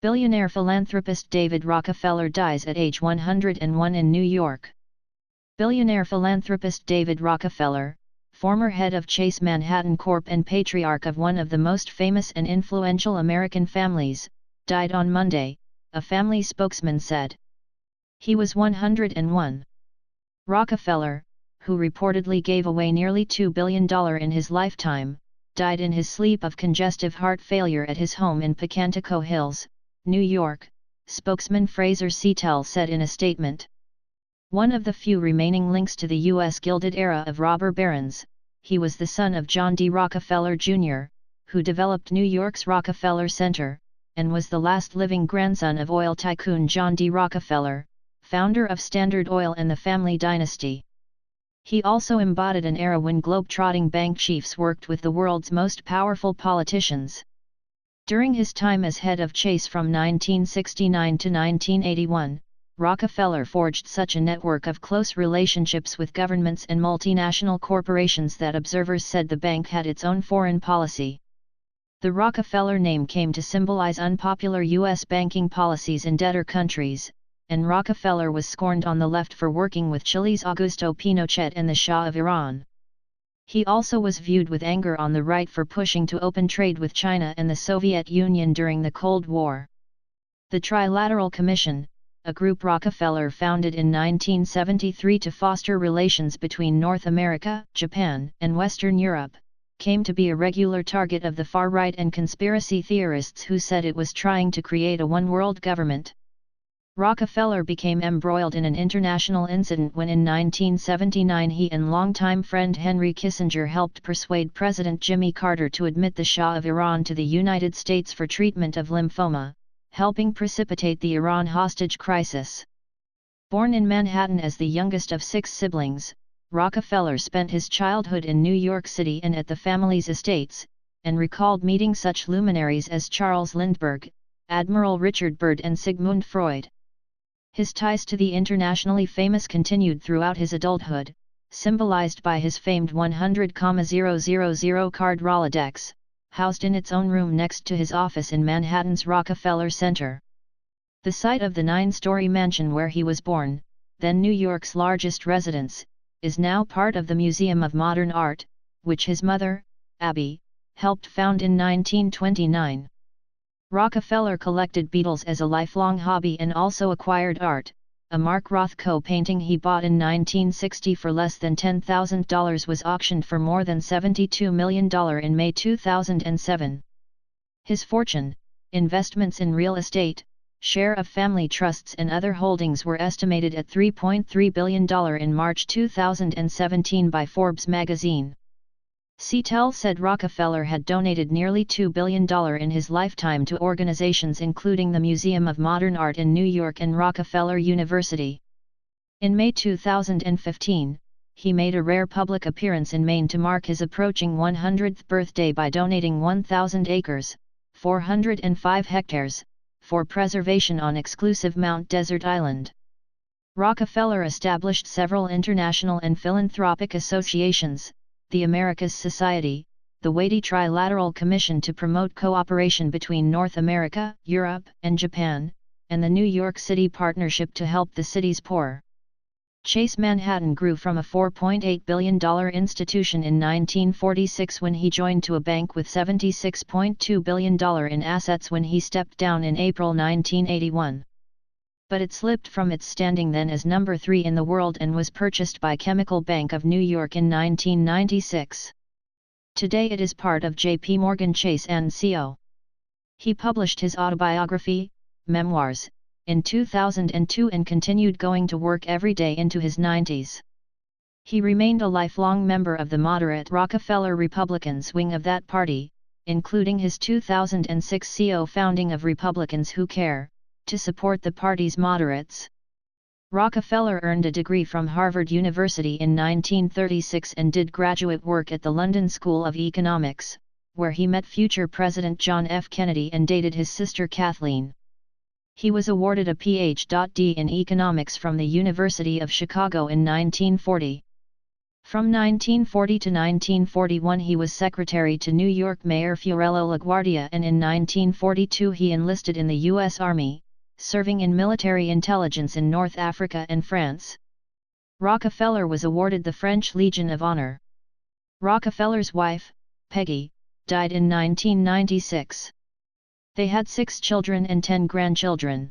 Billionaire philanthropist David Rockefeller dies at age 101 in New York. Billionaire philanthropist David Rockefeller, former head of Chase Manhattan Corp. And patriarch of one of the most famous and influential American families, died on Monday, a family spokesman said. He was 101. Rockefeller, who reportedly gave away nearly $2 billion in his lifetime, died in his sleep of congestive heart failure at his home in Pocantico Hills, New York, spokesman Fraser Seattle said in a statement. One of the few remaining links to the U.S. Gilded era of robber barons, he was the son of John D. Rockefeller, Jr., who developed New York's Rockefeller Center, and was the last living grandson of oil tycoon John D. Rockefeller, founder of Standard Oil and the family dynasty. He also embodied an era when globe-trotting bank chiefs worked with the world's most powerful politicians. During his time as head of Chase from 1969 to 1981, Rockefeller forged such a network of close relationships with governments and multinational corporations that observers said the bank had its own foreign policy. The Rockefeller name came to symbolize unpopular U.S. banking policies in debtor countries, and Rockefeller was scorned on the left for working with Chile's Augusto Pinochet and the Shah of Iran. He also was viewed with anger on the right for pushing to open trade with China and the Soviet Union during the Cold War. The Trilateral Commission, a group Rockefeller founded in 1973 to foster relations between North America, Japan, and Western Europe, came to be a regular target of the far-right and conspiracy theorists who said it was trying to create a one-world government. Rockefeller became embroiled in an international incident when in 1979 he and longtime friend Henry Kissinger helped persuade President Jimmy Carter to admit the Shah of Iran to the United States for treatment of lymphoma, helping precipitate the Iran hostage crisis. Born in Manhattan as the youngest of 6 siblings, Rockefeller spent his childhood in New York City and at the family's estates, and recalled meeting such luminaries as Charles Lindbergh, Admiral Richard Byrd and Sigmund Freud. His ties to the internationally famous continued throughout his adulthood, symbolized by his famed 100,000 card Rolodex, housed in its own room next to his office in Manhattan's Rockefeller Center. The site of the 9-story mansion where he was born, then New York's largest residence, is now part of the Museum of Modern Art, which his mother, Abby, helped found in 1929. Rockefeller collected beetles as a lifelong hobby and also acquired art. A Mark Rothko painting he bought in 1960 for less than $10,000 was auctioned for more than $72 million in May 2007. His fortune, investments in real estate, share of family trusts and other holdings were estimated at $3.3 billion in March 2017 by Forbes magazine. Seattle said Rockefeller had donated nearly $2 billion in his lifetime to organizations including the Museum of Modern Art in New York and Rockefeller University. In May 2015, he made a rare public appearance in Maine to mark his approaching 100th birthday by donating 1,000 acres, 405 hectares, for preservation on exclusive Mount Desert Island. Rockefeller established several international and philanthropic associations, the Americas Society, the weighty Trilateral Commission to promote cooperation between North America, Europe, and Japan, and the New York City Partnership to help the city's poor. Chase Manhattan grew from a $4.8 billion institution in 1946 when he joined to a bank with $76.2 billion in assets when he stepped down in April 1981. But it slipped from its standing then as number 3 in the world and was purchased by Chemical Bank of New York in 1996. Today it is part of J.P. Morgan Chase & Co. He published his autobiography, Memoirs, in 2002 and continued going to work every day into his 90s. He remained a lifelong member of the moderate Rockefeller Republicans wing of that party, including his 2006 CO founding of Republicans Who Care, to support the party's moderates. Rockefeller earned a degree from Harvard University in 1936 and did graduate work at the London School of Economics, where he met future President John F. Kennedy and dated his sister Kathleen. He was awarded a Ph.D. in economics from the University of Chicago in 1940. From 1940 to 1941 he was secretary to New York Mayor Fiorello LaGuardia, and in 1942 he enlisted in the U.S. Army, serving in military intelligence in North Africa and France. Rockefeller was awarded the French Legion of Honor. Rockefeller's wife, Peggy, died in 1996. They had 6 children and 10 grandchildren.